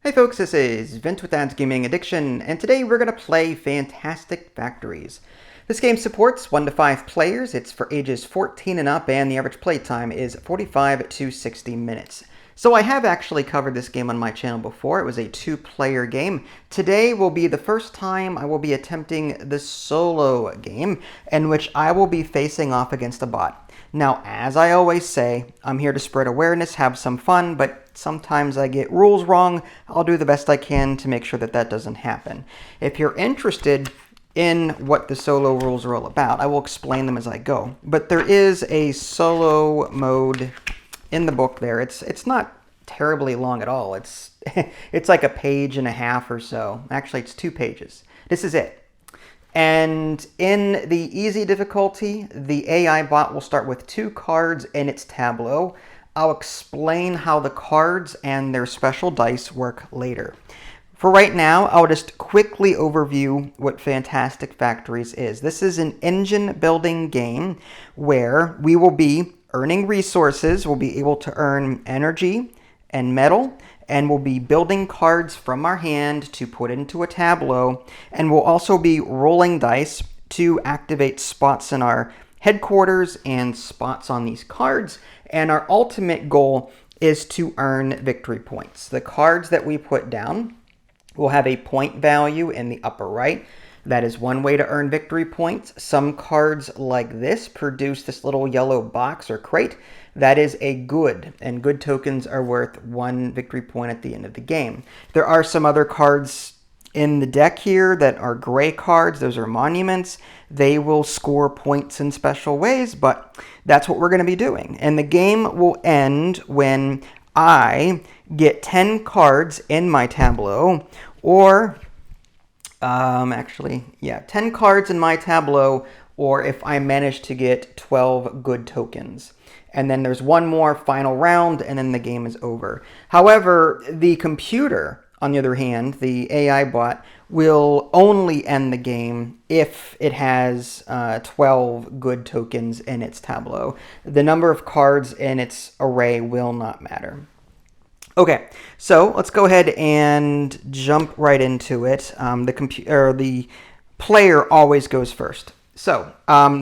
Hey folks, this is Vince with Dad's Gaming Addiction, and today we're going to play Fantastic Factories. This game supports 1 to 5 players, it's for ages 14 and up, and the average play time is 45 to 60 minutes. So I have actually covered this game on my channel before. It was a 2-player game. Today will be the first time I will be attempting the solo game, in which I will be facing off against a bot. Now, as I always say, I'm here to spread awareness, have some fun, but sometimes I get rules wrong. I'll do the best I can to make sure that that doesn't happen. If you're interested in what the solo rules are all about, I will explain them as I go. But there is a solo mode in the book there. It's not terribly long at all. It's it's like a page and a half or so. Actually, it's 2 pages. This is it. And in the easy difficulty, the AI bot will start with 2 cards in its tableau. I'll explain how the cards and their special dice work later. For right now, I'll just quickly overview what Fantastic Factories is. This is an engine building game where we will be earning resources. We'll be able to earn energy and metal, and we'll be building cards from our hand to put into a tableau, and we'll also be rolling dice to activate spots in our headquarters and spots on these cards, and our ultimate goal is to earn victory points. The cards that we put down will have a point value in the upper right. That is one way to earn victory points. Some cards like this produce this little yellow box or crate. That is a good, and good tokens are worth 1 victory point at the end of the game. There are some other cards in the deck here that are gray cards. Those are monuments. They will score points in special ways, but that's what we're going to be doing. And the game will end when I get 10 cards in my tableau, or 10 cards in my tableau, or if I manage to get 12 good tokens. And then there's one more final round, and then the game is over. However, the computer, on the other hand, the AI bot, will only end the game if it has 12 good tokens in its tableau. The number of cards in its array will not matter. Okay, so let's go ahead and jump right into it. The player always goes first. So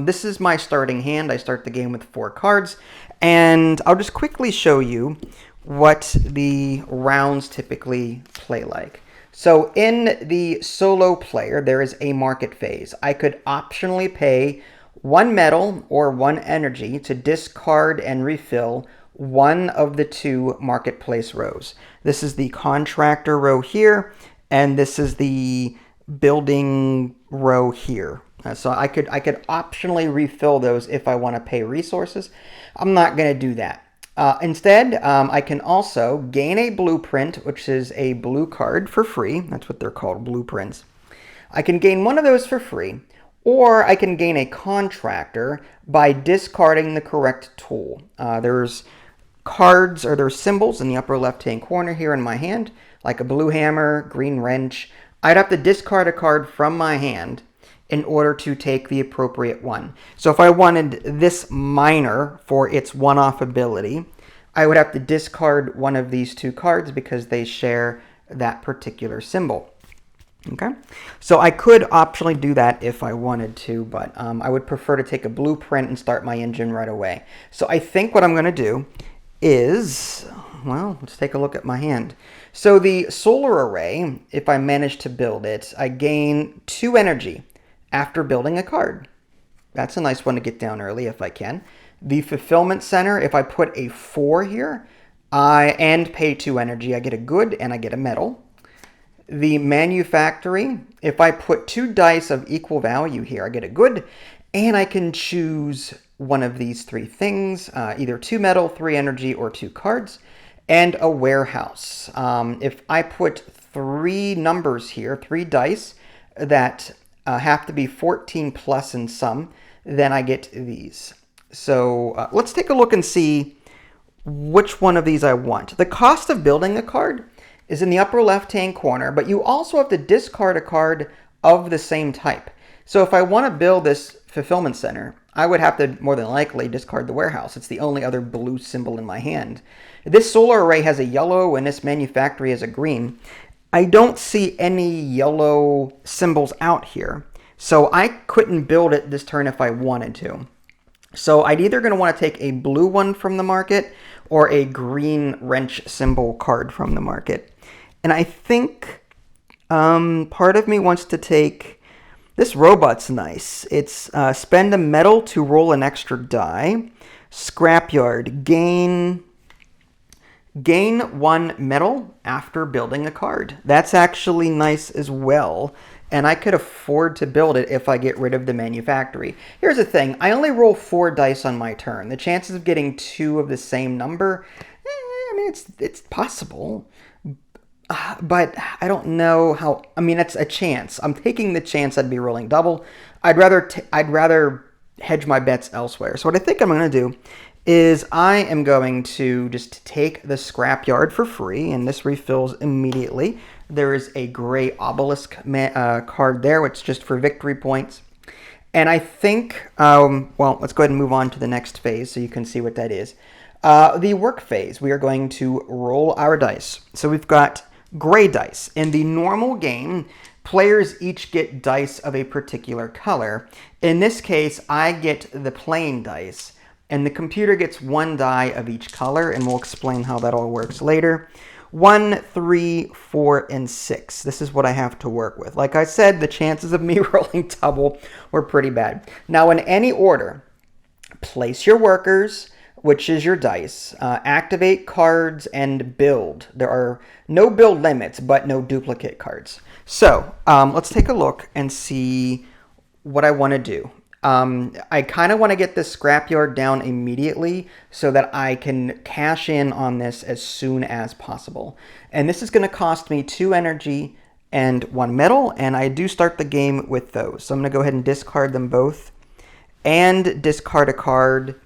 this is my starting hand. I start the game with 4 cards, and I'll just quickly show you what the rounds typically play like. So in the solo player, there is a market phase. I could optionally pay 1 metal or 1 energy to discard and refill one of the 2 marketplace rows. This is the contractor row here, and this is the building row here. So I could optionally refill those if I want to pay resources. I'm not going to do that. Instead, I can also gain a blueprint, which is a blue card for free. That's what they're called, blueprints. I can gain one of those for free, or I can gain a contractor by discarding the correct tool. There's cards, or there's symbols in the upper left-hand corner here in my hand, like a blue hammer, green wrench. I'd have to discard a card from my hand in order to take the appropriate one. So if I wanted this miner for its one-off ability, I would have to discard one of these 2 cards because they share that particular symbol. Okay, so I could optionally do that if I wanted to, but I would prefer to take a blueprint and start my engine right away. So I think what I'm going to do is, well, let's take a look at my hand. So the solar array, if I manage to build it, I gain 2 energy after building a card. That's a nice one to get down early if I can. The fulfillment center, if I put a 4 here and pay 2 energy, I get a good and I get a metal. The manufactory, if I put 2 dice of equal value here, I get a good, and I can choose one of these 3 things, either 2 metal, 3 energy, or 2 cards. And a warehouse. If I put 3 numbers here, 3 dice that have to be 14 plus in sum, then I get these. So let's take a look and see which one of these I want. The cost of building a card is in the upper left-hand corner, but you also have to discard a card of the same type. So if I want to build this fulfillment center, I would have to more than likely discard the warehouse. It's the only other blue symbol in my hand. This solar array has a yellow and this manufactory has a green. I don't see any yellow symbols out here. So I couldn't build it this turn if I wanted to. So I'd either going to want to take a blue one from the market or a green wrench symbol card from the market. And I think part of me wants to take... This robot's nice. It's spend a metal to roll an extra die. Scrapyard. Gain 1 metal after building a card. That's actually nice as well. And I could afford to build it if I get rid of the manufactory. Here's the thing. I only roll 4 dice on my turn. The chances of getting 2 of the same number, I mean, it's possible. But I don't know how... I mean, it's a chance. I'm taking the chance I'd be rolling double. I'd rather hedge my bets elsewhere. So what I think I'm going to do is I am going to just take the scrapyard for free, and this refills immediately. There is a gray obelisk card there, which is just for victory points. And I think... well, let's go ahead and move on to the next phase so you can see what that is. The work phase. We are going to roll our dice. So we've got... gray dice. In the normal game, players each get dice of a particular color. In this case, I get the plain dice, and the computer gets 1 die of each color, and we'll explain how that all works later. 1, 3, 4, and 6. This is what I have to work with. Like I said, the chances of me rolling double were pretty bad. Now, in any order, place your workers, which is your dice, activate cards, and build. There are no build limits, but no duplicate cards. So let's take a look and see what I want to do. I kind of want to get this scrapyard down immediately so that I can cash in on this as soon as possible. And this is going to cost me 2 energy and 1 metal, and I do start the game with those. So I'm going to go ahead and discard them both and discard a card.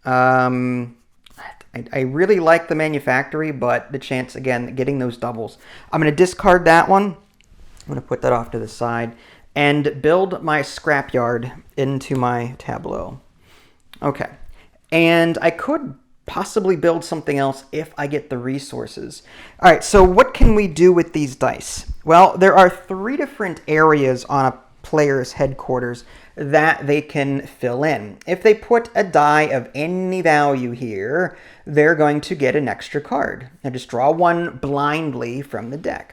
I really like the manufactory, but the chance, again, getting those doubles. I'm going to discard that one. I'm going to put that off to the side and build my scrapyard into my tableau. Okay. And I could possibly build something else if I get the resources. All right, so what can we do with these dice? Well, there are 3 different areas on a player's headquarters that they can fill in. If they put a die of any value here, they're going to get an extra card. Now just draw 1 blindly from the deck.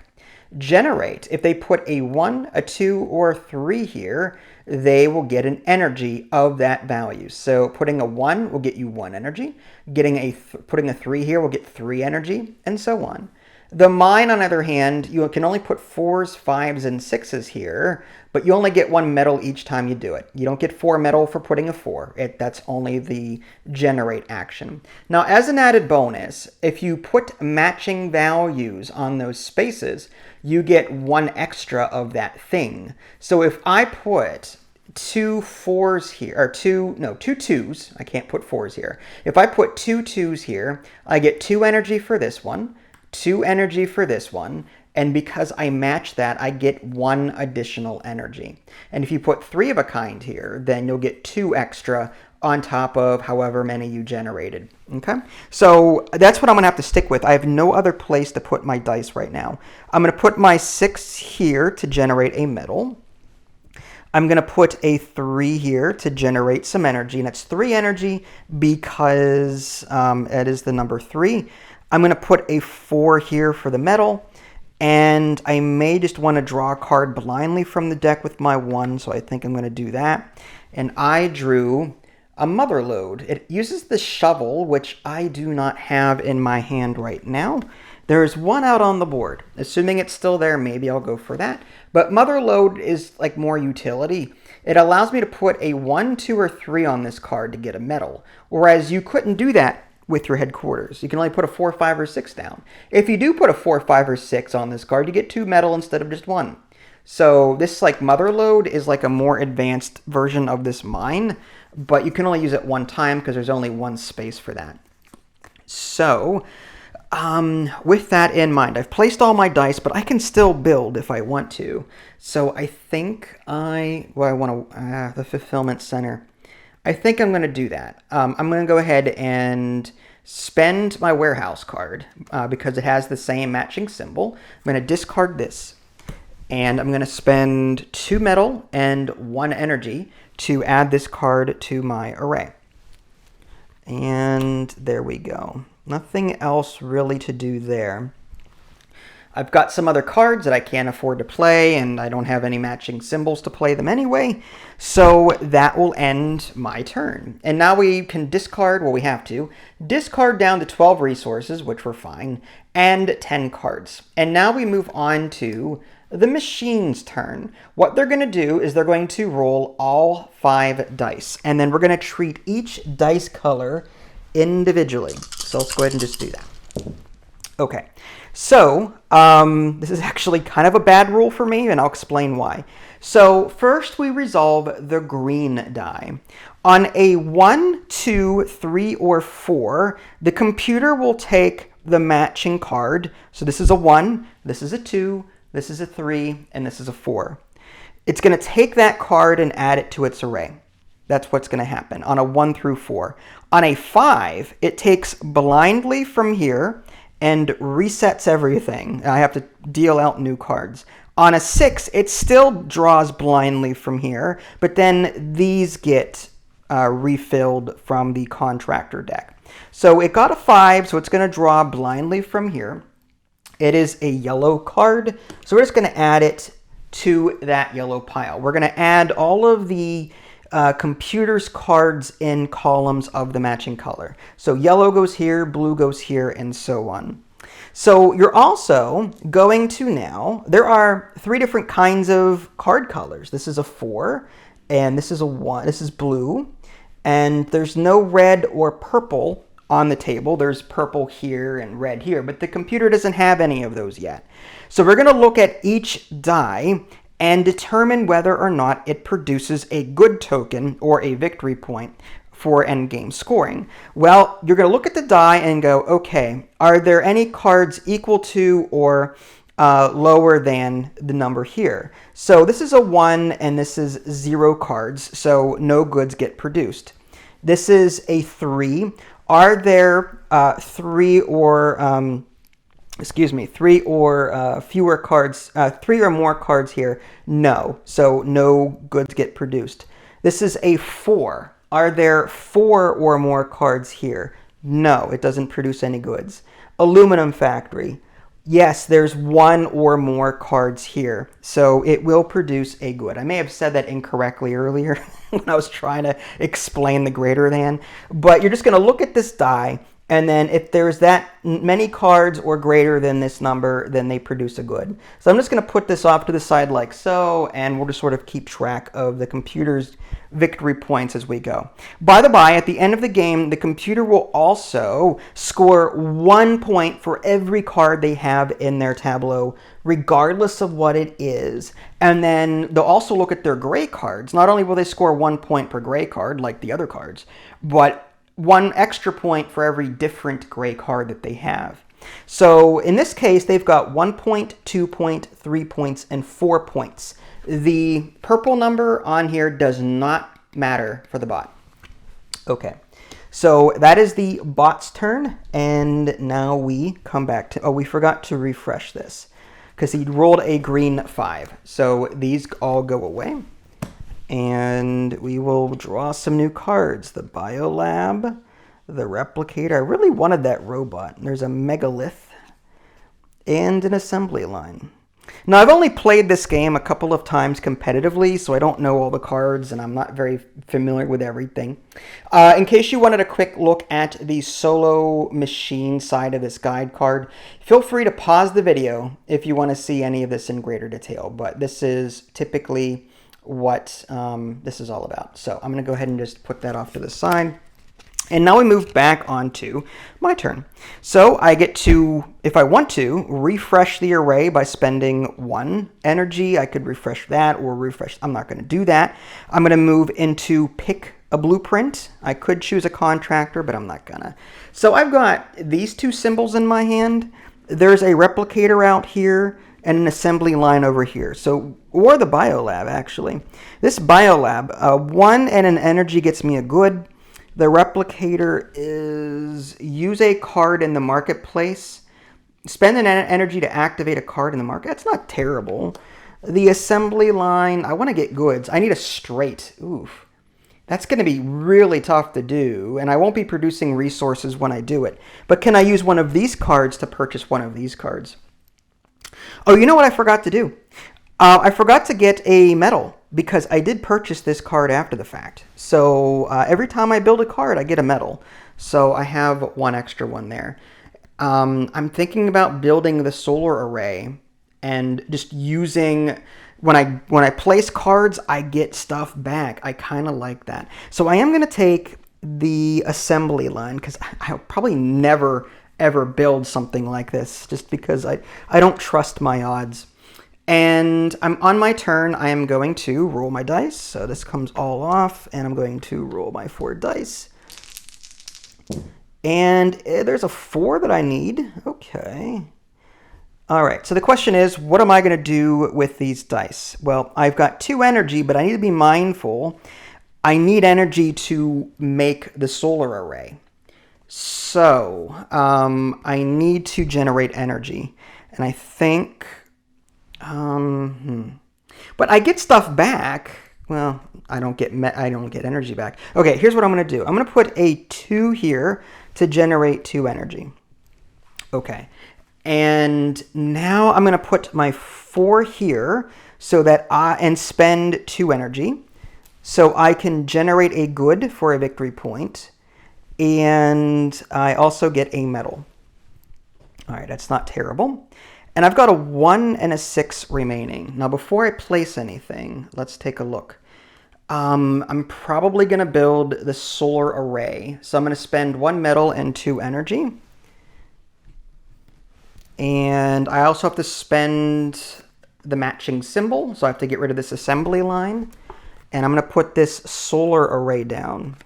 Generate. If they put a 1, a 2, or a 3 here, they will get an energy of that value. So putting a 1 will get you 1 energy. Putting a 3 here will get 3 energy, and so on. The mine, on the other hand, you can only put 4s, 5s, and 6s here, but you only get 1 metal each time you do it. You don't get 4 metal for putting a 4. That's only the generate action. Now, as an added bonus, if you put matching values on those spaces, you get 1 extra of that thing. So if I put 2 4s here, or 2 2s, I can't put 4s here. If I put 2 2s here, I get 2 energy for this one, 2 energy for this one, and because I match that, I get 1 additional energy. And if you put 3 of a kind here, then you'll get 2 extra on top of however many you generated. Okay? So that's what I'm going to have to stick with. I have no other place to put my dice right now. I'm going to put my 6 here to generate a metal. I'm going to put a 3 here to generate some energy, and it's 3 energy because it is the number 3. I'm going to put a 4 here for the metal, and I may just want to draw a card blindly from the deck with my 1, so I think I'm going to do that. And I drew a mother lode. It uses the shovel, which I do not have in my hand right now. There's 1 out on the board. Assuming it's still there, maybe I'll go for that. But mother lode is like more utility. It allows me to put a 1, 2, or 3 on this card to get a metal, whereas you couldn't do that with your headquarters. You can only put a 4, 5, or 6 down. If you do put a 4, 5, or 6 on this card, you get 2 metal instead of just 1. So this like mother lode is like a more advanced version of this mine, but you can only use it 1 time because there's only 1 space for that. So with that in mind, I've placed all my dice, but I can still build if I want to. So I think the fulfillment center. I think I'm going to do that. I'm going to go ahead and spend my warehouse card because it has the same matching symbol. I'm going to discard this, and I'm going to spend 2 metal and 1 energy to add this card to my array. And there we go. Nothing else really to do there. I've got some other cards that I can't afford to play, and I don't have any matching symbols to play them anyway, so that will end my turn. And now we can discard, well, we have to, discard down to 12 resources, which were fine, and 10 cards. And now we move on to the machine's turn. What they're going to do is they're going to roll all 5 dice, and then we're going to treat each dice color individually. So let's go ahead and just do that. Okay, so this is actually kind of a bad rule for me, and I'll explain why. So first we resolve the green die. On a 1, 2, 3, or 4, the computer will take the matching card. So this is a 1, this is a 2, this is a 3, and this is a 4. It's going to take that card and add it to its array. That's what's going to happen on a 1 through 4. On a 5, it takes blindly from here and resets everything. I have to deal out new cards. On a 6, it still draws blindly from here, but then these get refilled from the contractor deck. So it got a 5, so it's going to draw blindly from here. It is a yellow card, so we're just going to add it to that yellow pile. We're going to add all of the computer's cards in columns of the matching color. So yellow goes here, blue goes here, and so on. So you're also going to now, there are 3 different kinds of card colors. This is a 4, and this is a 1, this is blue, and there's no red or purple on the table. There's purple here and red here, but the computer doesn't have any of those yet. So we're going to look at each die and determine whether or not it produces a good token or a victory point for endgame scoring. Well, you're going to look at the die and go, okay, are there any cards equal to or lower than the number here? So this is a 1 and this is 0 cards, so no goods get produced. This is a 3. Are there 3 or fewer cards, 3 or more cards here? No. So no goods get produced. This is a 4. Are there 4 or more cards here? No, it doesn't produce any goods. Aluminum factory. Yes, there's 1 or more cards here, so it will produce a good. I may have said that incorrectly earlier when I was trying to explain the greater than, but you're just going to look at this die, and then if there's that many cards or greater than this number, then they produce a good. So I'm just going to put this off to the side like so, and we'll just sort of keep track of the computer's victory points as we go. By the by, at the end of the game, the computer will also score 1 point for every card they have in their tableau, regardless of what it is. And then they'll also look at their gray cards. Not only will they score 1 point per gray card, like the other cards, but 1 extra point for every different gray card that they have. So in this case, they've got 1 point, 2 point, 3 points, and 4 points. The purple number on here does not matter for the bot. Okay, so that is the bot's turn, and now we come back to, oh, we forgot to refresh this because he rolled a green 5. So these all go away, and we will draw some new cards. The Biolab, the Replicator. I really wanted that robot. There's a Megalith and an assembly line. Now, I've only played this game a couple of times competitively, so I don't know all the cards, and I'm not very familiar with everything. In case you wanted a quick look at the solo machine side of this guide card, feel free to pause the video if you want to see any of this in greater detail, but this is typically what this is all about. So I'm going to go ahead and just put that off to the side. And now we move back onto my turn. So I get to, if I want to, refresh the array by spending 1 energy. I could refresh that or refresh. I'm not going to do that. I'm going to move into pick a blueprint. I could choose a contractor, but I'm not going to. So I've got these 2 symbols in my hand. There's a replicator out here. and an assembly line over here. So, or the biolab, actually. This biolab, 1 and an energy gets me a good. The replicator is use a card in the marketplace. Spend an energy to activate a card in the market. That's not terrible. The assembly line, I want to get goods. I need a straight. Oof. That's going to be really tough to do, and I won't be producing resources when I do it. But can I use one of these cards to purchase one of these cards? Oh, you know what I forgot to do? I forgot to get a medal, because I did purchase this card after the fact. So every time I build a card, I get a medal. So I have one extra one there. I'm thinking about building the solar array and just using, when I place cards, I get stuff back. I kind of like that. So I am going to take the assembly line, because I'll probably never ever build something like this, just because I don't trust my odds. And I'm on my turn. I am going to roll my dice. So this comes all off, and I'm going to roll my 4 dice. And there's a 4 that I need. Okay. All right. So the question is, what am I going to do with these dice? Well, I've got 2 energy, but I need to be mindful. I need energy to make the solar array. So I need to generate energy. And I think... But I get stuff back. Well, I don't get energy back. Okay, here's what I'm going to do. I'm going to put a 2 here to generate 2 energy. Okay, and now I'm going to put my 4 here so that and spend 2 energy, so I can generate a good for a victory point, and I also get a medal. All right, that's not terrible. And I've got a 1 and a 6 remaining. Now, before I place anything, let's take a look. I'm probably going to build the solar array. So I'm going to spend 1 metal and 2 energy. And I also have to spend the matching symbol. So I have to get rid of this assembly line. And I'm going to put this solar array down.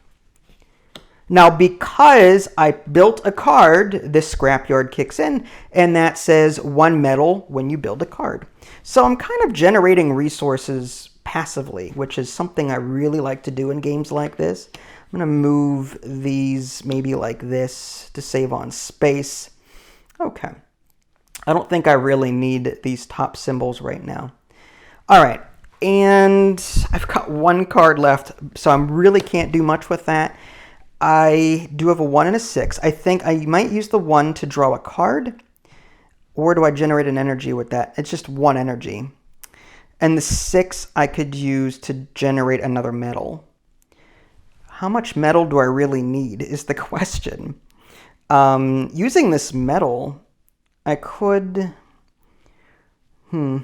Now, because I built a card, this scrapyard kicks in, and that says 1 metal when you build a card. So I'm kind of generating resources passively, which is something I really like to do in games like this. I'm going to move these maybe like this to save on space. Okay. I don't think I really need these top symbols right now. All right. And I've got 1 card left, so I really can't do much with that. I do have a 1 and a 6. I think I might use the 1 to draw a card. Or do I generate an energy with that? It's just 1 energy. And the 6 I could use to generate another metal. How much metal do I really need is the question. Using this metal, I could... I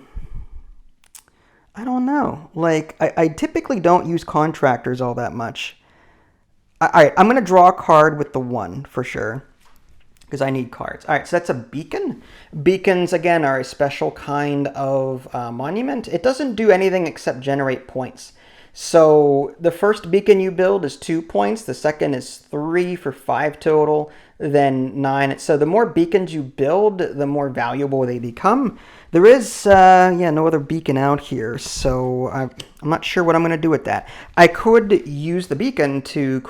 don't know. Like, I typically don't use contractors all that much. All right, I'm going to draw a card with the 1 for sure, because I need cards. All right, so that's a beacon. Beacons, again, are a special kind of monument. It doesn't do anything except generate points. So the first beacon you build is 2 points. The second is 3 for 5 total, then 9. So the more beacons you build, the more valuable they become. There is, no other beacon out here, so I'm not sure what I'm going to do with that. I could use the beacon to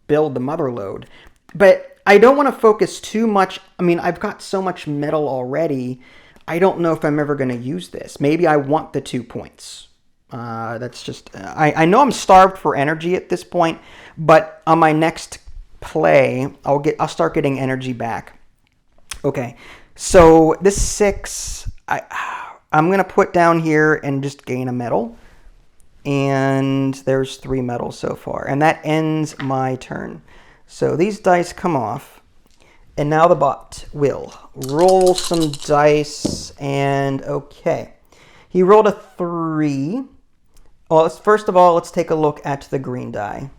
build the mother lode, but I don't want to focus too much. I mean, I've got so much metal already. I don't know if I'm ever going to use this. Maybe I want the 2 points. That's just, I know I'm starved for energy at this point, but on my next play, I'll start getting energy back. Okay, so this 6, I'm going to put down here and just gain a medal. And there's 3 medals so far. And that ends my turn. So these dice come off. And now the bot will roll some dice. And okay. He rolled a 3. Well, first of all, let's take a look at the green die.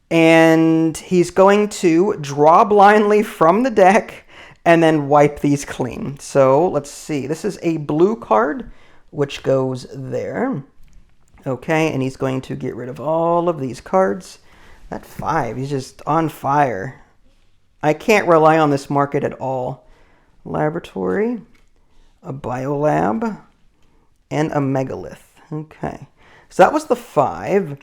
And he's going to draw blindly from the deck and then wipe these clean. So let's see. This is a blue card, which goes there. Okay, and he's going to get rid of all of these cards. That 5, he's just on fire. I can't rely on this market at all. Laboratory. a biolab, and a megalith. Okay, so that was the 5.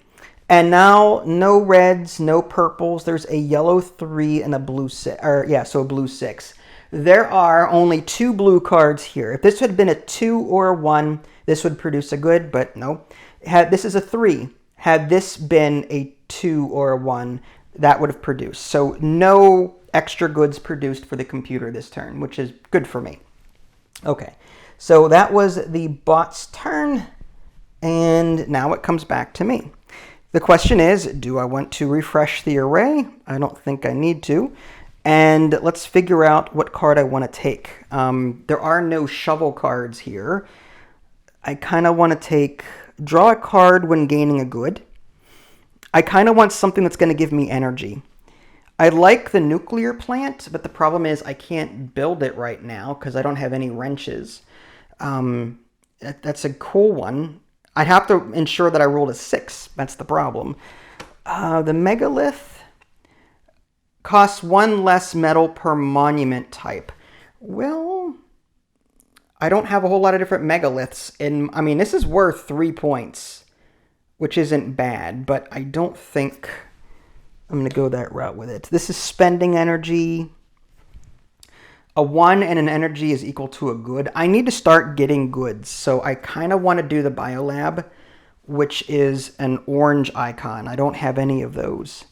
And now no reds, no purples. There's a yellow 3 and a blue 6. Or yeah, so a blue 6. There are only 2 blue cards here. If this had been a 2 or a 1, this would produce a good, but no. This is a 3. Had this been a 2 or a 1, that would have produced. So no extra goods produced for the computer this turn, which is good for me. Okay, so that was the bot's turn, and now it comes back to me. The question is, do I want to refresh the array? I don't think I need to. And let's figure out what card I want to take. There are no shovel cards here. I kind of want to draw a card when gaining a good. I kind of want something that's going to give me energy. I like the nuclear plant, but the problem is I can't build it right now because I don't have any wrenches. That's a cool one. I'd have to ensure that I rolled a 6. That's the problem. The megalith costs 1 less metal per monument type. Well, I don't have a whole lot of different megaliths. I mean, this is worth 3 points, which isn't bad, but I don't think I'm going to go that route with it. This is spending energy. A 1 and an energy is equal to a good. I need to start getting goods, so I kind of want to do the biolab, which is an orange icon. I don't have any of those,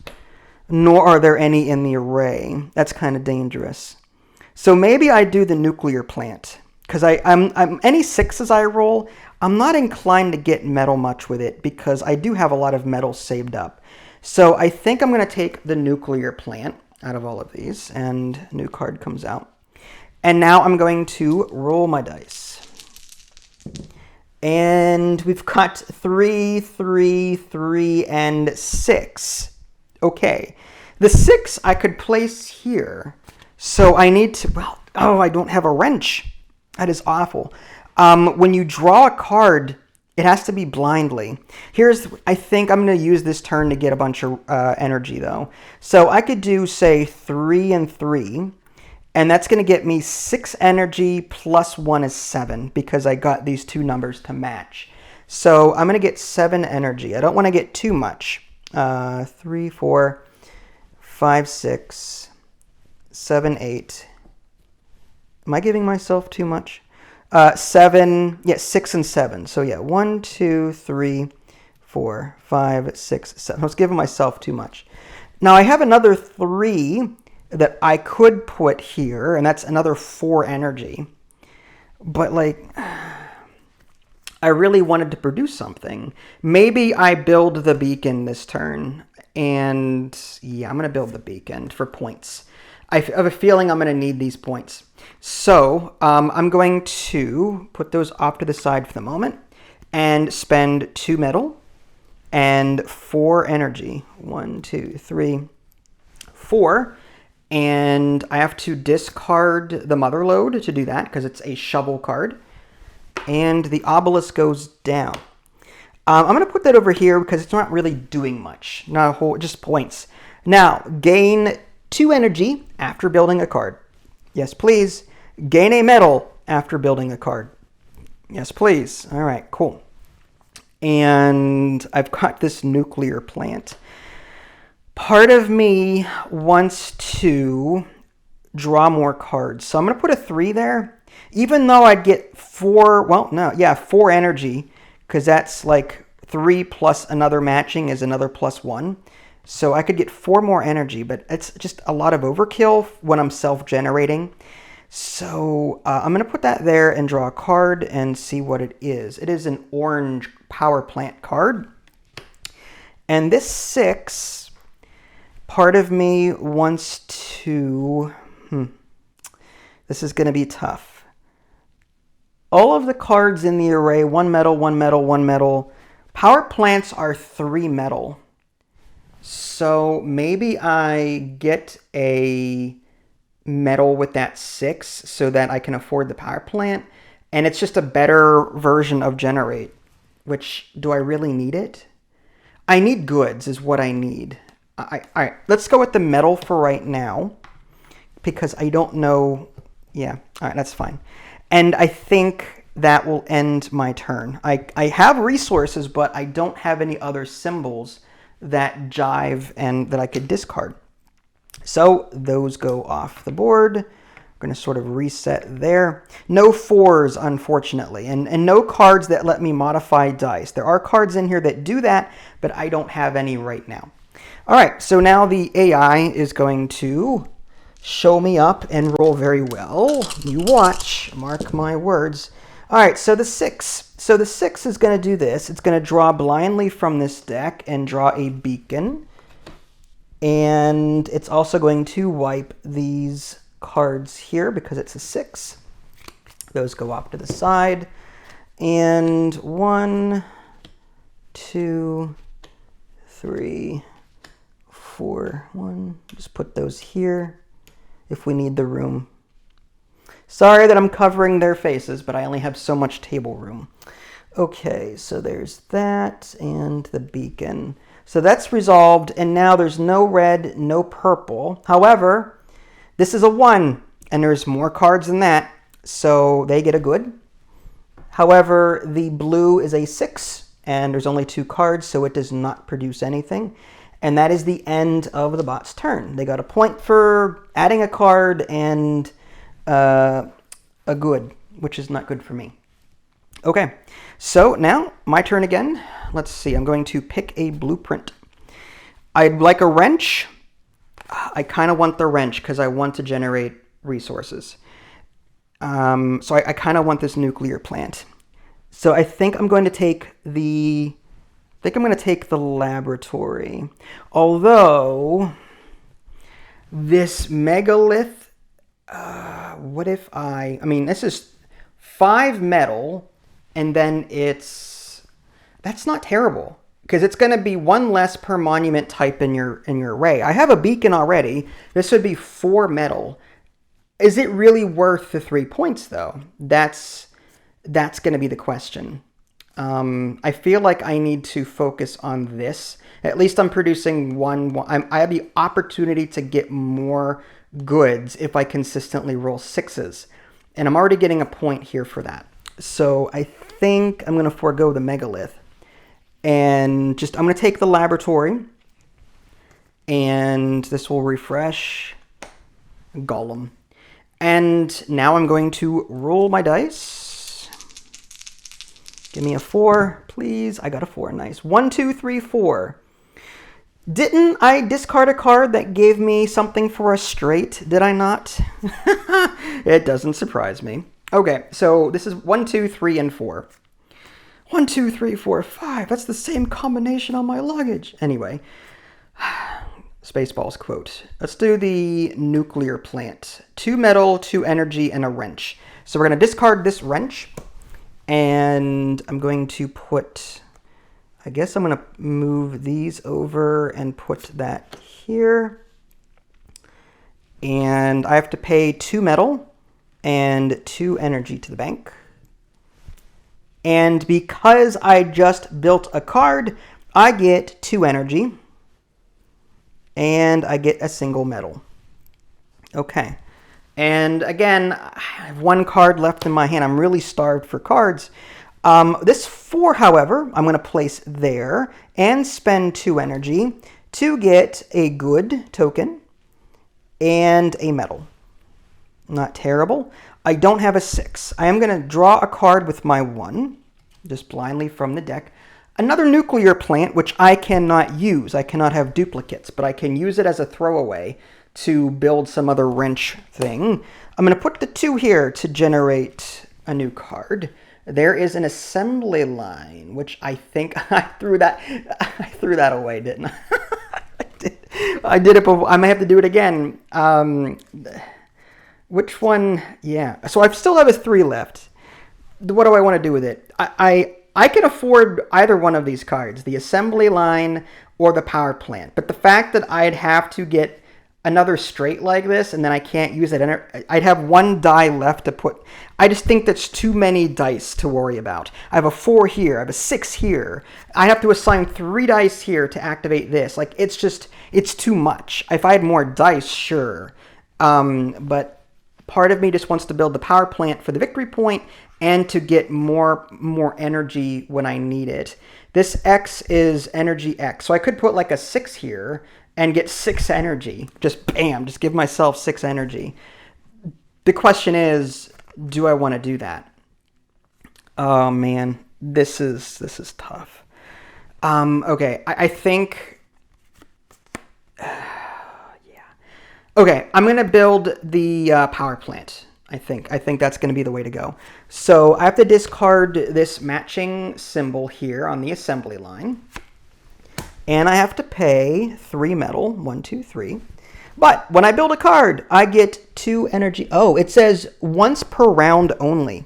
nor are there any in the array. That's kind of dangerous. So maybe I do the nuclear plant, because I'm any 6s I roll, I'm not inclined to get metal much with it, because I do have a lot of metal saved up. So I think I'm going to take the nuclear plant out of all of these, and a new card comes out. And now I'm going to roll my dice. And we've got 3, 3, 3, and 6. Okay. The 6 I could place here. So I need to, well, oh, I don't have a wrench. That is awful. When you draw a card, it has to be blindly. I think I'm going to use this turn to get a bunch of energy, though. So I could do, say, 3 and 3. And that's going to get me 6 energy plus 1 is 7 because I got these 2 numbers to match. So I'm going to get 7 energy. I don't want to get too much. 3, 4, 5, 6, 7, 8. Am I giving myself too much? 7, yeah, 6 and 7. So yeah, 1, 2, 3, 4, 5, 6, 7. I was giving myself too much. Now I have another 3 that I could put here, and that's another 4 energy. But, like, I really wanted to produce something. Maybe I build the beacon this turn, and yeah, I'm going to build the beacon for points. I have a feeling I'm going to need these points. So, I'm going to put those off to the side for the moment, and spend 2 metal and 4 energy. 1, 2, 3, 4. And I have to discard the mother lode to do that because it's a shovel card. And the obelisk goes down. I'm going to put that over here because it's not really doing much. Not a whole, just points. Now, gain 2 energy after building a card. Yes, please. Gain a medal after building a card. Yes, please. All right, cool. And I've got this nuclear plant. Part of me wants to draw more cards. So I'm going to put a 3 there. Even though I'd get 4, well, no, yeah, 4 energy. Because that's like 3 plus another matching is another plus 1. So I could get 4 more energy, but it's just a lot of overkill when I'm self-generating. So I'm going to put that there and draw a card and see what it is. It is an orange power plant card. And this 6... part of me wants to... This is going to be tough. All of the cards in the array, 1 metal, 1 metal, 1 metal. Power plants are 3 metal. So maybe I get a metal with that 6 so that I can afford the power plant. And it's just a better version of generate. Which, do I really need it? I need goods is what I need. All right, let's go with the metal for right now because I don't know. Yeah, all right, that's fine. And I think that will end my turn. I have resources, but I don't have any other symbols that jive and that I could discard. So those go off the board. I'm going to sort of reset there. No 4s, unfortunately, and no cards that let me modify dice. There are cards in here that do that, but I don't have any right now. All right, so now the AI is going to show me up and roll very well. You watch, mark my words. All right, so the 6. So the 6 is going to do this. It's going to draw blindly from this deck and draw a beacon. And it's also going to wipe these cards here because it's a 6. Those go off to the side. And 1, 2, 3, 4. 1. Just put those here if we need the room. Sorry that I'm covering their faces, but I only have so much table room. Okay, so there's that and the beacon. So that's resolved, and now there's no red, no purple. However, this is a 1, and there's more cards than that, so they get a good. However, the blue is a 6, and there's only 2 cards, so it does not produce anything. And that is the end of the bot's turn. They got a point for adding a card and a good, which is not good for me. Okay, so now my turn again. Let's see, I'm going to pick a blueprint. I'd like a wrench. I kind of want the wrench because I want to generate resources. So I kind of want this nuclear plant. So I think I'm going to take the laboratory. Although this megalith, what if I mean, this is 5 metal, and then that's not terrible, because it's going to be 1 less per monument type in your array. I have a beacon already. This would be 4 metal. Is it really worth the 3 points, though? That's going to be the question. I feel like I need to focus on this. At least I'm producing one. I have the opportunity to get more goods if I consistently roll 6s. And I'm already getting a point here for that. So I think I'm going to forego the megalith. And I'm going to take the laboratory. And this will refresh Golem. And now I'm going to roll my dice. Give me a 4, please. I got a 4. Nice. 1, 2, 3, 4. Didn't I discard a card that gave me something for a straight? Did I not? It doesn't surprise me. Okay, so this is 1, 2, 3, and 4. 1, 2, 3, 4, 5. That's the same combination on my luggage. Anyway, Spaceballs quote. Let's do the nuclear plant. 2 metal, 2 energy, and a wrench. So we're going to discard this wrench. And I'm going to put... I guess I'm going to move these over and put that here. And I have to pay 2 metal and 2 energy to the bank. And because I just built a card, I get 2 energy. And I get a single metal. Okay. And again, I have 1 card left in my hand. I'm really starved for cards. This 4, however, I'm going to place there and spend 2 energy to get a good token and a metal. Not terrible. I don't have a 6. I am going to draw a card with my 1, just blindly from the deck. Another nuclear plant, which I cannot use. I cannot have duplicates, but I can use it as a throwaway to build some other wrench thing. I'm going to put the 2 here to generate a new card. There is an assembly line, which I think I threw that away, didn't I? I did it before. I may have to do it again. Which one? Yeah. So I still have a 3 left. What do I want to do with it? I can afford either one of these cards, the assembly line or the power plant. But the fact that I'd have to get another straight like this and then I can't use it, I'd have 1 die left to put. I just think that's too many dice to worry about. I have a 4 here. I have a 6 here. I have to assign 3 dice here to activate this. Like, it's too much. If I had more dice, sure. But Part of me just wants to build the power plant for the victory point and to get more energy when I need it. This X is energy X. So I could put like a 6 here and get 6 energy. Just bam, just give myself 6 energy. The question is, do I want to do that? Oh man, this is tough. Okay, I think, yeah. Okay, I'm gonna build the power plant. I think that's gonna be the way to go. So I have to discard this matching symbol here on the assembly line, and I have to pay 3 metal. 1, 2, 3. But when I build a card, I get 2 energy. Oh, it says once per round only.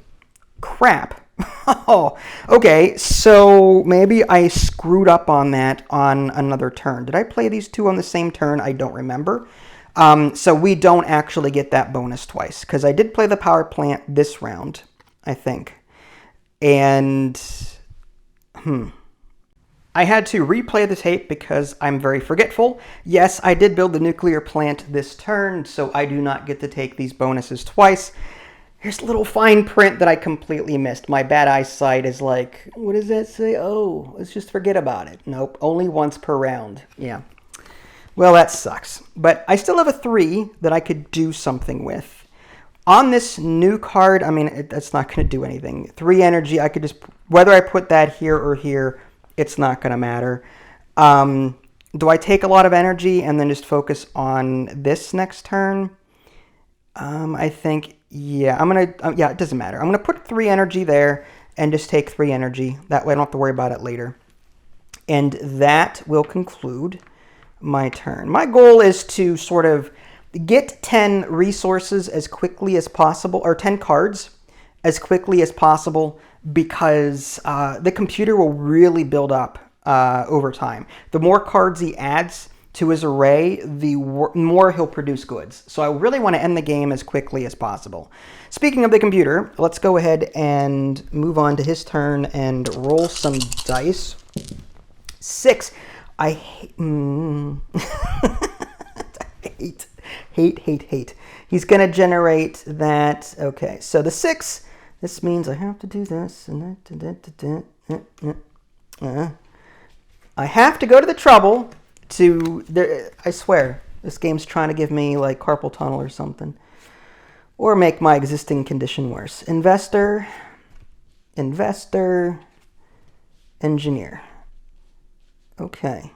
Crap. Oh, okay, so maybe I screwed up on that on another turn. Did I play these 2 on the same turn? I don't remember. So we don't actually get that bonus twice, because I did play the power plant this round, I think. And, I had to replay the tape because I'm very forgetful. Yes, I did build the nuclear plant this turn, so I do not get to take these bonuses twice. Here's a little fine print that I completely missed. My bad eyesight is like, what does that say? Oh, let's just forget about it. Nope, only once per round. Yeah. Well, that sucks. But I still have a 3 that I could do something with. On this new card, I mean, that's not going to do anything. 3 energy, I could just, whether I put that here or here, it's not going to matter. Do I take a lot of energy and then just focus on this next turn? I think, yeah, I'm going to, yeah, it doesn't matter. I'm going to put 3 energy there and just take 3 energy. That way I don't have to worry about it later. And that will conclude my turn. My goal is to sort of get 10 resources as quickly as possible, or 10 cards as quickly as possible, because the computer will really build up over time. The more cards he adds to his array, the more he'll produce goods. So I really want to end the game as quickly as possible. Speaking of the computer, let's go ahead and move on to his turn and roll some dice. 6. I hate, hate. He's going to generate that. Okay, so the 6, this means I have to do this. And I have to go to the trouble to, I swear, this game's trying to give me like carpal tunnel or something. Or make my existing condition worse. Investor, engineer. Okay.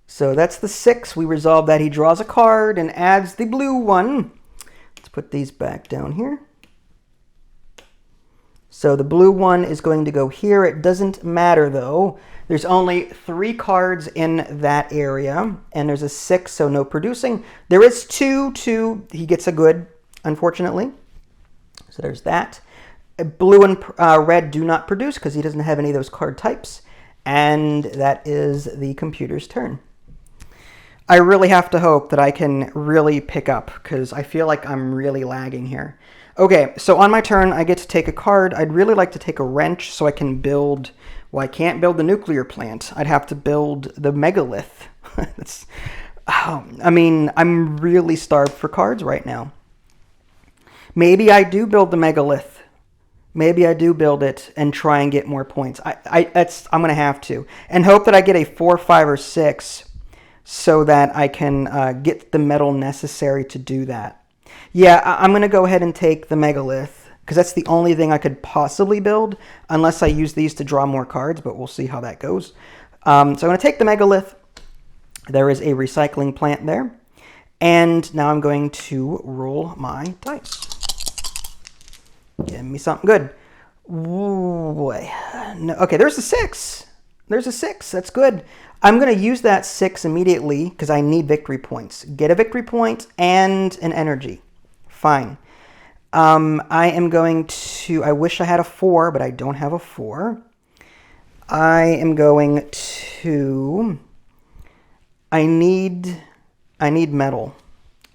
So that's the 6. We resolve that. He draws a card and adds the blue one. Let's put these back down here. So the blue one is going to go here. It doesn't matter though. There's only 3 cards in that area, and there's a 6, so no producing. There is 2, he gets a good, unfortunately. So there's that. Blue and red do not produce because he doesn't have any of those card types. And that is the computer's turn. I really have to hope that I can really pick up, because I feel like I'm really lagging here. Okay, so on my turn, I get to take a card. I'd really like to take a wrench so I can build, well, I can't build the nuclear plant. I'd have to build the megalith. I mean, I'm really starved for cards right now. Maybe I do build the megalith. Maybe I do build it and try and get more points. I'm going to have to. And hope that I get a 4, 5, or 6 so that I can get the metal necessary to do that. Yeah, I'm going to go ahead and take the megalith, because that's the only thing I could possibly build, unless I use these to draw more cards, but we'll see how that goes. So I'm going to take the megalith. There is a recycling plant there. And now I'm going to roll my dice. Give me something good. Ooh, boy. No, okay, there's a 6. There's a 6. That's good. I'm going to use that 6 immediately because I need victory points. Get a victory point and an energy. Fine. I am going to... I wish I had a 4, but I don't have a 4. I am going to... I need metal.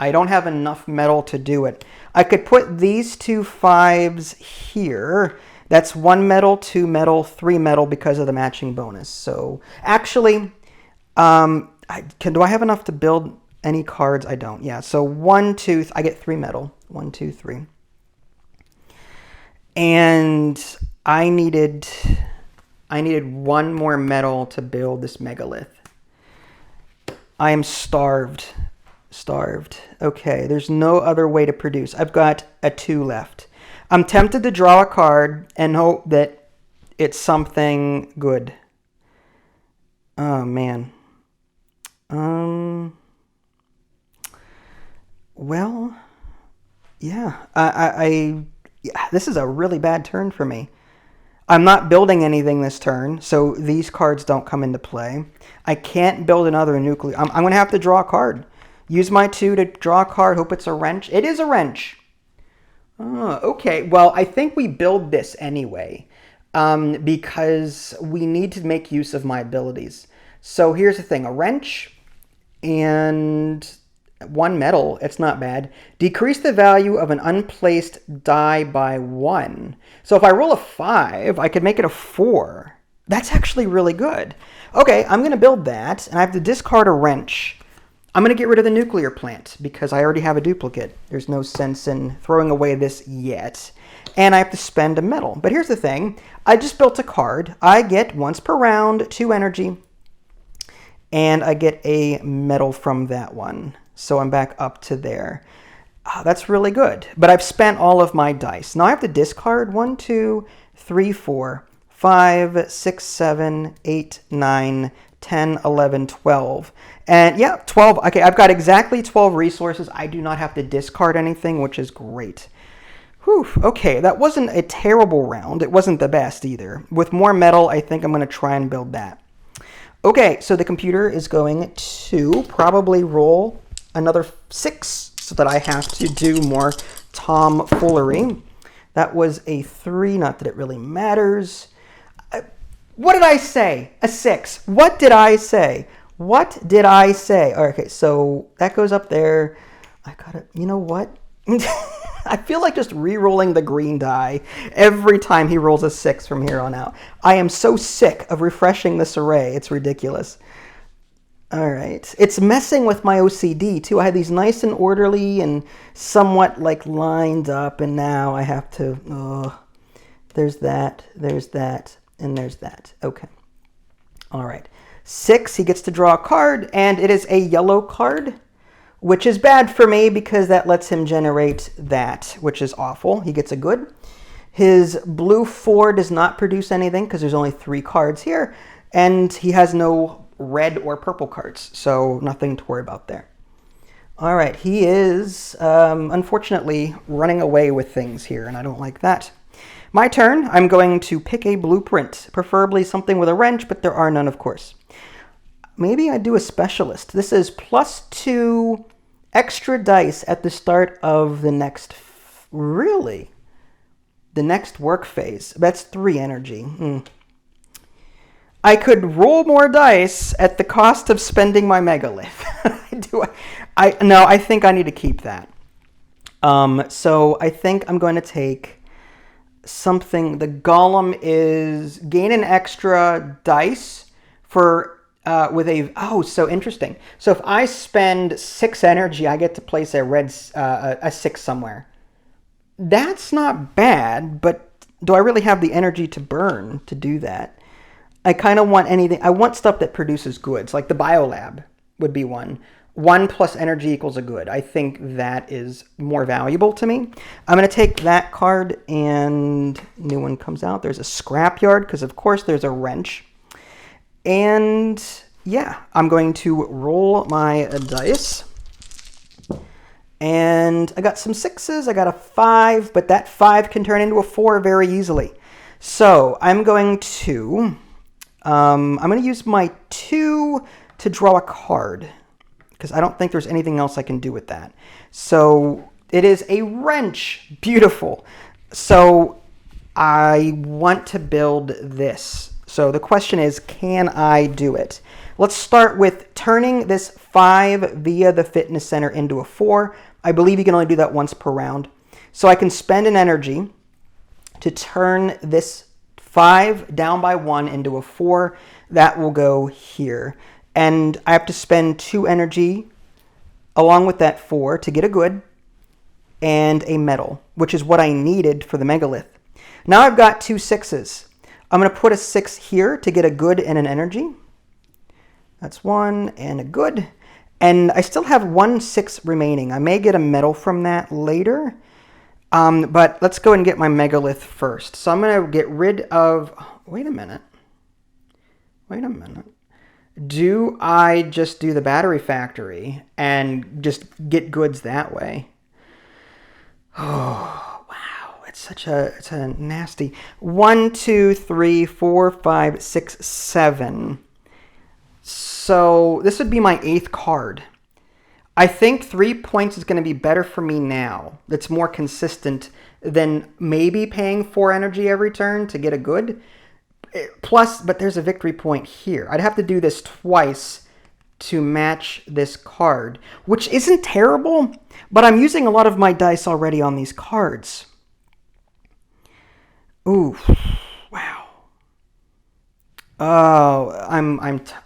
I don't have enough metal to do it. I could put these 2 5s here. That's 1 metal, 2 metal, 3 metal because of the matching bonus. So actually, do I have enough to build Any cards? I don't. Yeah. So 1, 2, I get 3 metal. 1, 2, 3. And I needed 1 more metal to build this megalith. I am starved. Starved. Okay, there's no other way to produce. I've got a 2 left. I'm tempted to draw a card and hope that it's something good. Oh, man. Well, yeah. Yeah, this is a really bad turn for me. I'm not building anything this turn, so these cards don't come into play. I can't build another nuclear. I'm going to have to draw a card. Use my 2 to draw a card. Hope it's a wrench. It is a wrench. Oh, okay. Well, I think we build this anyway because we need to make use of my abilities. So here's the thing. A wrench and 1 metal. It's not bad. Decrease the value of an unplaced die by 1. So if I roll a 5, I could make it a 4. That's actually really good. Okay, I'm going to build that, and I have to discard a wrench. I'm going to get rid of the nuclear plant because I already have a duplicate. There's no sense in throwing away this yet. And I have to spend a metal. But here's the thing. I just built a card. I get once per round 2 energy. And I get a metal from that one. So I'm back up to there. That's really good. But I've spent all of my dice. Now I have to discard 1, 2, 3, 4, 5, 6, 7, 8, 9, 10, 11, 12. And yeah, 12. Okay, I've got exactly 12 resources. I do not have to discard anything, which is great. Whew, okay, that wasn't a terrible round. It wasn't the best either. With more metal, I think I'm going to try and build that. Okay, so the computer is going to probably roll another 6 so that I have to do more tomfoolery. That was a 3, not that it really matters. What did I say? A 6. What did I say? What did I say? Okay, so that goes up there. I gotta, you know what? I feel like just re-rolling the green die every time he rolls a 6 from here on out. I am so sick of refreshing this array. It's ridiculous. All right. It's messing with my OCD, too. I had these nice and orderly and somewhat, like, lined up, and now I have to... there's that, and there's that. Okay. All right. 6, he gets to draw a card, and it is a yellow card, which is bad for me because that lets him generate that, which is awful. He gets a good. His blue 4 does not produce anything because there's only 3 cards here, and he has no red or purple cards, so nothing to worry about there. All right, he is unfortunately running away with things here, and I don't like that. My turn. I'm going to pick a blueprint, preferably something with a wrench, but there are none, of course. Maybe I do a specialist. This is +2 extra dice at the start of the next... Really? The next work phase. That's 3 energy. I could roll more dice at the cost of spending my megalith. No, I think I need to keep that. So I think I'm going to take something. The golem is gain an extra dice for with a... Oh, so interesting. So if I spend 6 energy, I get to place a 6 somewhere. That's not bad, but do I really have the energy to burn to do that? I kind of want anything. I want stuff that produces goods, like the biolab would be one. 1 plus energy equals a good. I think that is more valuable to me. I'm going to take that card, and new one comes out. There's a scrapyard, because of course there's a wrench. And yeah, I'm going to roll my dice. And I got some 6s. I got a 5, but that 5 can turn into a 4 very easily. So I'm going to use my 2 to draw a card, because I don't think there's anything else I can do with that. So it is a wrench. Beautiful. So I want to build this. So the question is, can I do it? Let's start with turning this 5 via the fitness center into a 4. I believe you can only do that once per round. So I can spend an energy to turn this 5 down by 1 into a 4. That will go here. And I have to spend 2 energy along with that 4 to get a good and a metal, which is what I needed for the megalith. Now I've got 2 6s. I'm going to put a 6 here to get a good and an energy. That's 1 and a good. And I still have 1 6 remaining. I may get a metal from that later. But let's go and get my megalith first. So I'm going to get rid of... Wait a minute. Do I just do the battery factory and just get goods that way? Oh, wow. It's a nasty... 1, 2, 3, 4, 5, 6, 7. So this would be my 8th card. I think 3 points is going to be better for me now. That's more consistent than maybe paying 4 energy every turn to get a good. Plus, but there's a victory point here. I'd have to do this twice to match this card, which isn't terrible, but I'm using a lot of my dice already on these cards. Ooh, wow. Oh,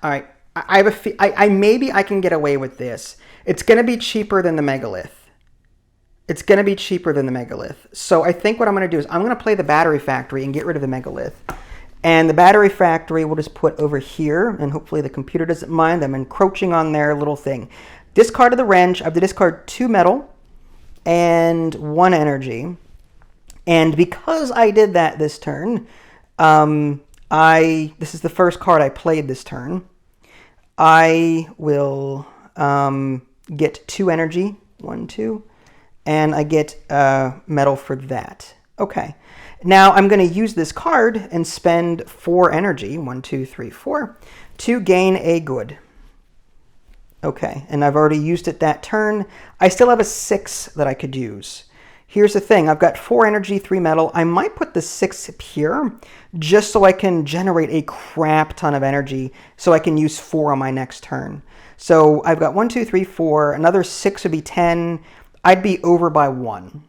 I have a maybe I can get away with this. It's going to be cheaper than the megalith. So I think what I'm going to do is I'm going to play the battery factory and get rid of the megalith. And the battery factory we'll just put over here, and hopefully the computer doesn't mind. I'm encroaching on their little thing. Discard of the wrench. I have to discard 2 metal and 1 energy. And because I did that this turn, this is the first card I played this turn. I will get 2 energy, 1, 2, and I get metal for that. Okay, now I'm going to use this card and spend 4 energy, 1, 2, 3, 4, to gain a good. Okay, and I've already used it that turn. I still have a 6 that I could use. Here's the thing, I've got 4 energy, 3 metal. I might put the 6 here just so I can generate a crap ton of energy so I can use 4 on my next turn. So I've got 1, 2, 3, 4, another 6 would be 10. I'd be over by 1,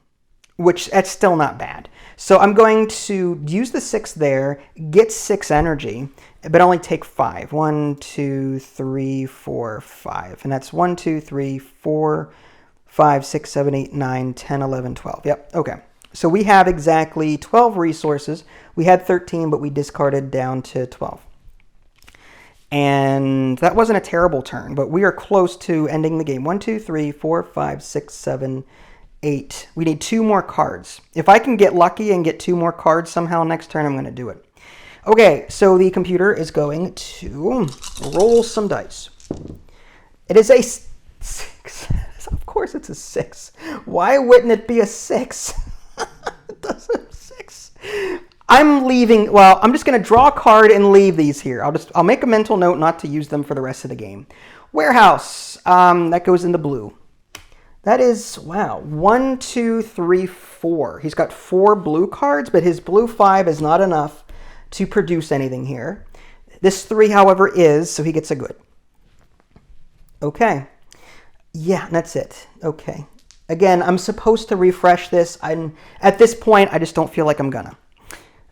which that's still not bad. So I'm going to use the 6 there, get 6 energy, but only take 5. 1, 2, 3, 4, 5. And that's 1, 2, 3, 4, 5, 6, 7, 8, 9, 10, 11, 12. Yep, okay. So we have exactly 12 resources. We had 13, but we discarded down to 12. And that wasn't a terrible turn, but we are close to ending the game. 1, 2, 3, 4, 5, 6, 7, 8. We need 2 more cards. If I can get lucky and get 2 more cards somehow next turn, I'm going to do it. Okay, so the computer is going to roll some dice. It is a 6. Of course it's a 6. Why wouldn't it be a 6? It doesn't 6. I'm leaving. Well, I'm just going to draw a card and leave these here. I'll make a mental note not to use them for the rest of the game. Warehouse. That goes in the blue. That is, wow, 1, 2, 3, 4. He's got 4 blue cards, but his blue 5 is not enough to produce anything here. This 3, however, is, so he gets a good. Okay. Yeah, that's it. Okay. Again, I'm supposed to refresh this. At this point, I just don't feel like I'm gonna.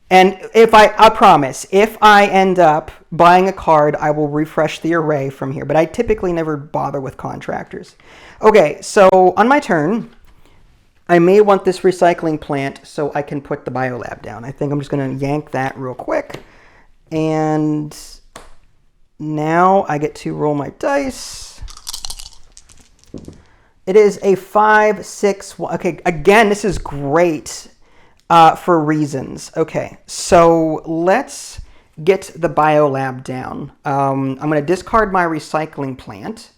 And I promise, if I end up buying a card, I will refresh the array from here. But I typically never bother with contractors. Okay, so on my turn, I may want this recycling plant so I can put the biolab down. I think I'm just going to yank that real quick. And now I get to roll my dice. It is a 5, 6, 1. Okay, again, this is great. For reasons. Okay, so let's get the biolab down. I'm going to discard my recycling plant.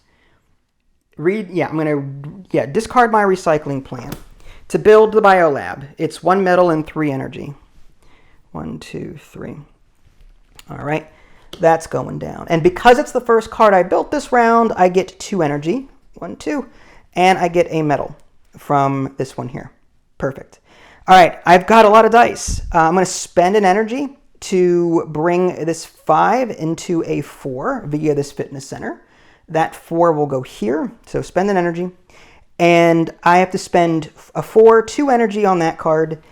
Discard my recycling plant to build the biolab. It's 1 metal and 3 energy. 1, 2, 3. All right, that's going down. And because it's the first card I built this round, I get 2 energy. 1, 2, and I get a metal from this one here. Perfect. All right, I've got a lot of dice. I'm going to spend an energy to bring this 5 into a 4 via this fitness center. That 4 will go here, so spend an energy. And I have to spend a 4, 2 energy on that card,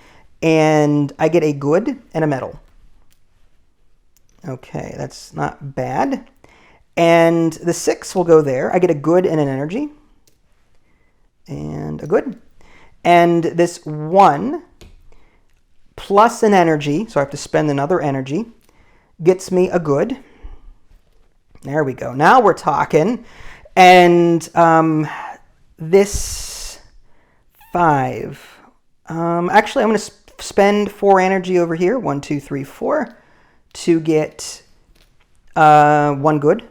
and I get a good and a metal. Okay, that's not bad. And the 6 will go there. I get a good and an energy. and a good. And this 1 plus an energy, so I have to spend another energy, gets me a good. There we go. Now we're talking. And this 5. Actually, I'm going to spend 4 energy over here. 1, 2, 3, 4 to get 1 good.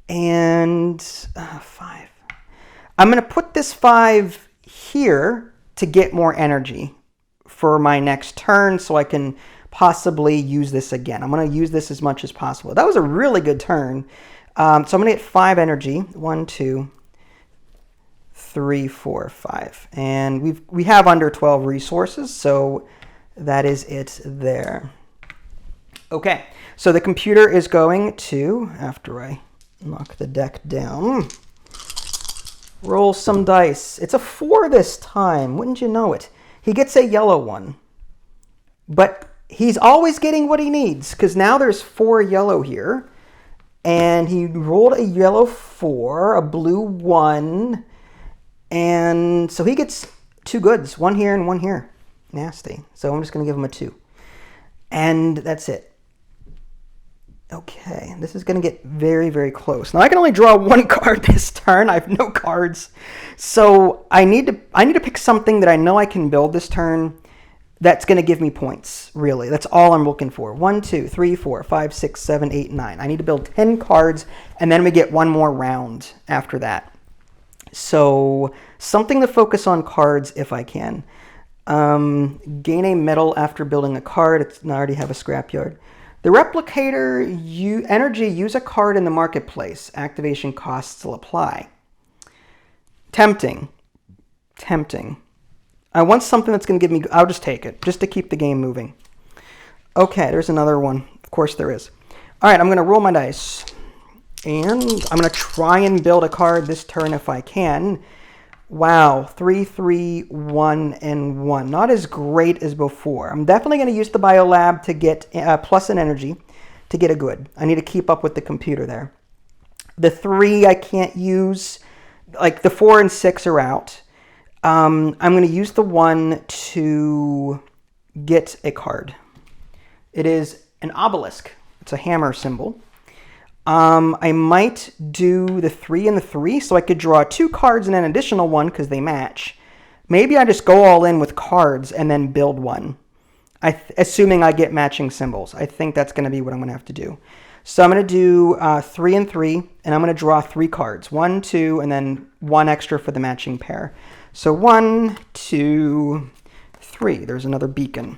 And 5. I'm going to put this 5 here to get more energy for my next turn so I can possibly use this again. I'm going to use this as much as possible. That was a really good turn. So I'm going to get 5 energy. 1, 2, 3, 4, 5. And we have under 12 resources, so that is it there. Okay, so the computer is going to, after I knock the deck down, roll some dice. It's a 4 this time, wouldn't you know it? He gets a yellow one, but he's always getting what he needs because now there's 4 yellow here, and he rolled a yellow 4, a blue 1, and so he gets 2 goods, 1 here and 1 here. Nasty. So I'm just going to give him a 2, and that's it. Okay, this is going to get very, very close. Now I can only draw 1 card this turn. I have no cards. So I need to pick something that I know I can build this turn that's going to give me points, really. That's all I'm looking for. 1, 2, 3, 4, 5, 6, 7, 8, 9. I need to build 10 cards, and then we get 1 more round after that. So something to focus on cards if I can. Gain a medal after building a card. I already have a scrapyard. The replicator energy, use a card in the marketplace. Activation costs will apply. Tempting. I want something that's going to give me, I'll just take it, just to keep the game moving. Okay, there's another one. Of course there is. All right, I'm going to roll my dice. And I'm going to try and build a card this turn if I can. Wow, 3, 3, 1, and 1. Not as great as before. I'm definitely going to use the biolab to get plus an energy to get a good. I need to keep up with the computer there. The 3 I can't use. Like the 4 and 6 are out. I'm going to use the 1 to get a card. It is an obelisk. It's a hammer symbol. I might do the 3 and the 3, so I could draw 2 cards and an additional 1 because they match. Maybe I just go all in with cards and then build 1, assuming I get matching symbols. I think that's going to be what I'm going to have to do. So I'm going to do 3 and 3, and I'm going to draw 3 cards. 1, 2, and then 1 extra for the matching pair. So 1, 2, 3. There's another beacon.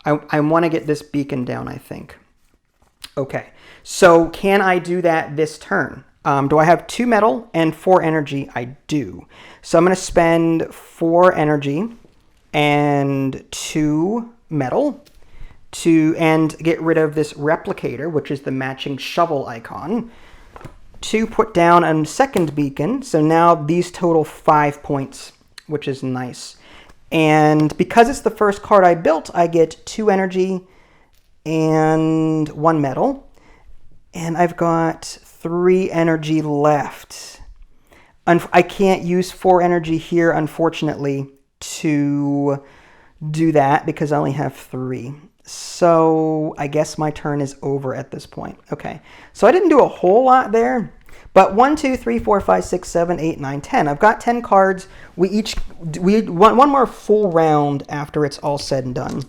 I want to get this beacon down, I think. Okay, so can I do that this turn? Do I have 2 metal and 4 energy? I do. So I'm going to spend 4 energy and 2 metal and get rid of this replicator, which is the matching shovel icon, to put down a second beacon. So now these total 5 points, which is nice. And because it's the first card I built, I get 2 energy and 1 metal, and I've got 3 energy left. I can't use 4 energy here, unfortunately, to do that because I only have 3. So I guess my turn is over at this point. Okay, so I didn't do a whole lot there, but 1, 2, 3, 4, 5, 6, 7, 8, 9, 10. I've got 10 cards. We want 1 more full round after it's all said and done.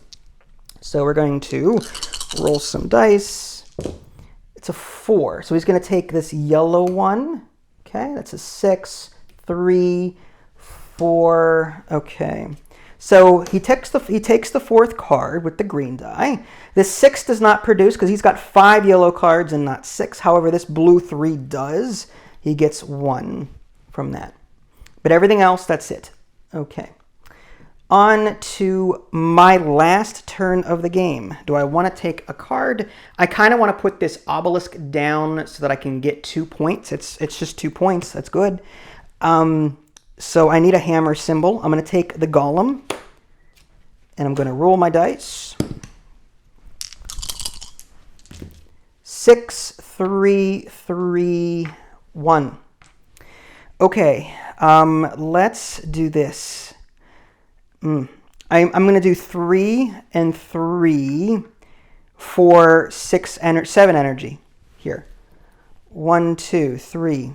So we're going to roll some dice. It's a 4. So he's going to take this yellow one. Okay, that's a 6, 3, 4. Okay. So he takes the 4th card with the green die. This 6 does not produce because he's got 5 yellow cards and not 6. However, this blue 3 does. He gets 1 from that. But everything else, that's it. Okay. On to my last turn of the game. Do I want to take a card? I kind of want to put this obelisk down so that I can get 2 points. It's just 2 points. That's good. So I need a hammer symbol. I'm going to take the golem, and I'm going to roll my dice. 6, 3, 3, 1. Okay. Let's do this. I'm going to do 3 and 3 for 7 energy here. 1, 2, 3,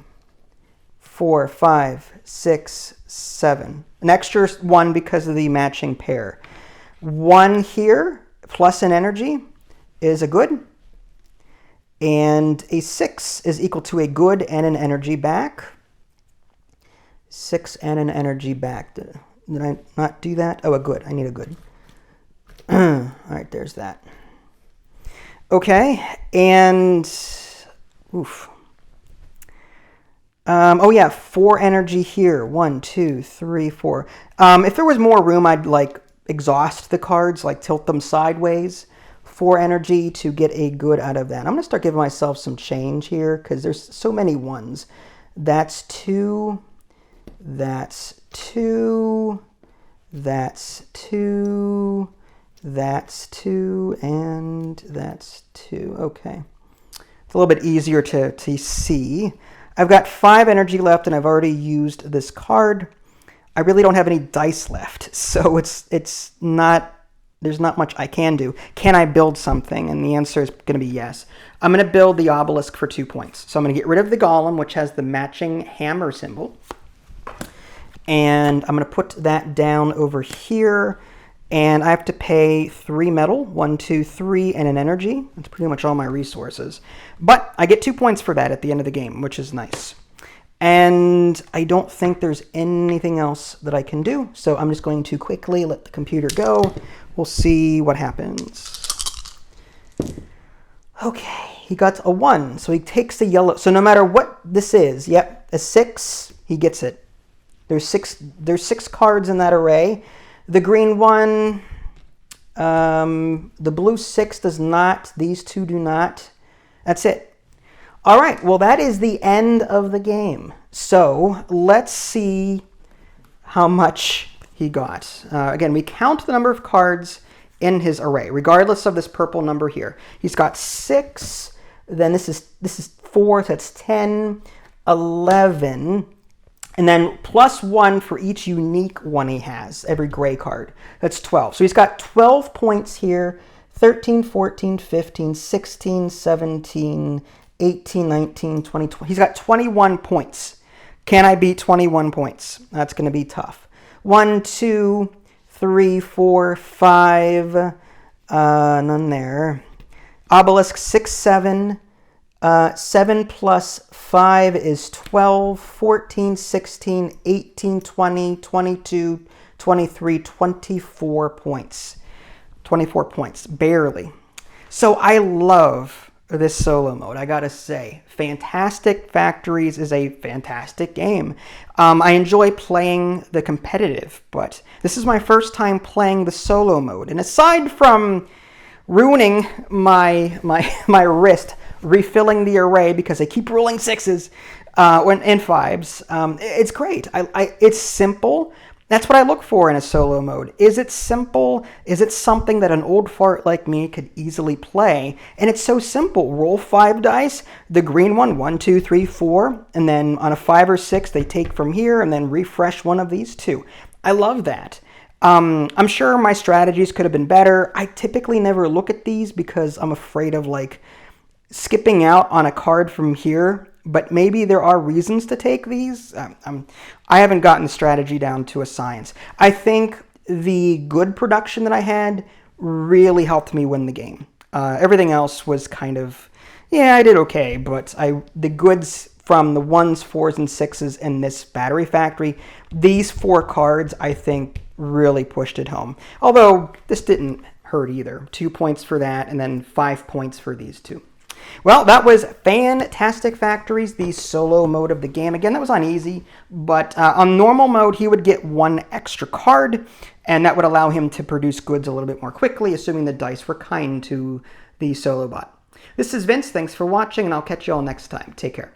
4, 5, 6, 7. An extra 1 because of the matching pair. 1 here plus an energy is a good. And a 6 is equal to a good and an energy back. 6 and an energy back. Did I not do that? Oh, a good. I need a good. All right, there's that. Okay, and oof. Oh yeah, 4 energy here. 1, 2, 3, 4. If there was more room, I'd like exhaust the cards, like tilt them sideways. 4 energy to get a good out of that. I'm going to start giving myself some change here because there's so many ones. That's 2. That's 2. That's 2. That's 2. And that's 2. Okay. It's a little bit easier to see. I've got 5 energy left and I've already used this card. I really don't have any dice left. So it's not... There's not much I can do. Can I build something? And the answer is going to be yes. I'm going to build the obelisk for 2 points. So I'm going to get rid of the golem, which has the matching hammer symbol. And I'm going to put that down over here. And I have to pay 3 metal, 1, 2, 3, and an energy. That's pretty much all my resources. But I get 2 points for that at the end of the game, which is nice. And I don't think there's anything else that I can do. So I'm just going to quickly let the computer go. We'll see what happens. Okay, he got a 1. So he takes the yellow. So no matter what this is, yep, a 6, he gets it. There's 6 cards in that array. The green one, the blue 6 does not. These 2 do not. That's it. All right, well, that is the end of the game. So let's see how much he got. Again, we count the number of cards in his array, regardless of this purple number here. He's got 6, then this is 4, so that's 10, 11, and then plus 1 for each unique one he has, every gray card. That's 12. So he's got 12 points here, 13, 14, 15, 16, 17, 18, 19, 20, 20. He's got 21 points. Can I beat 21 points? That's going to be tough. 1, 2, 3, 4, 5. None there. Obelisk 6, 7. 7 plus 5 is 12, 14, 16, 18, 20, 22, 23, 24 points. 24 points, barely. So I love this solo mode, I gotta say. Fantastic Factories is a fantastic game. I enjoy playing the competitive, but this is my first time playing the solo mode. And aside from ruining my wrist, refilling the array because I keep rolling 6s and 5s, it's great. It's simple. That's what I look for in a solo mode. Is it simple? Is it something that an old fart like me could easily play? And it's so simple. Roll 5 dice, the green one, 1, 2, 3, 4, and then on a 5 or 6, they take from here and then refresh one of these 2. I love that. I'm sure my strategies could have been better. I typically never look at these because I'm afraid of like skipping out on a card from here. But maybe there are reasons to take these. I haven't gotten the strategy down to a science. I think the good production that I had really helped me win the game. Everything else was kind of, yeah, I did okay. But the goods from the 1s, 4s, and 6s in this Battery Factory, these 4 cards, I think, really pushed it home. Although this didn't hurt either. 2 points for that, and then 5 points for these 2. Well, that was Fantastic Factories, the solo mode of the game. Again, that was on easy, but on normal mode, he would get 1 extra card, and that would allow him to produce goods a little bit more quickly, assuming the dice were kind to the solo bot. This is Vince. Thanks for watching, and I'll catch you all next time. Take care.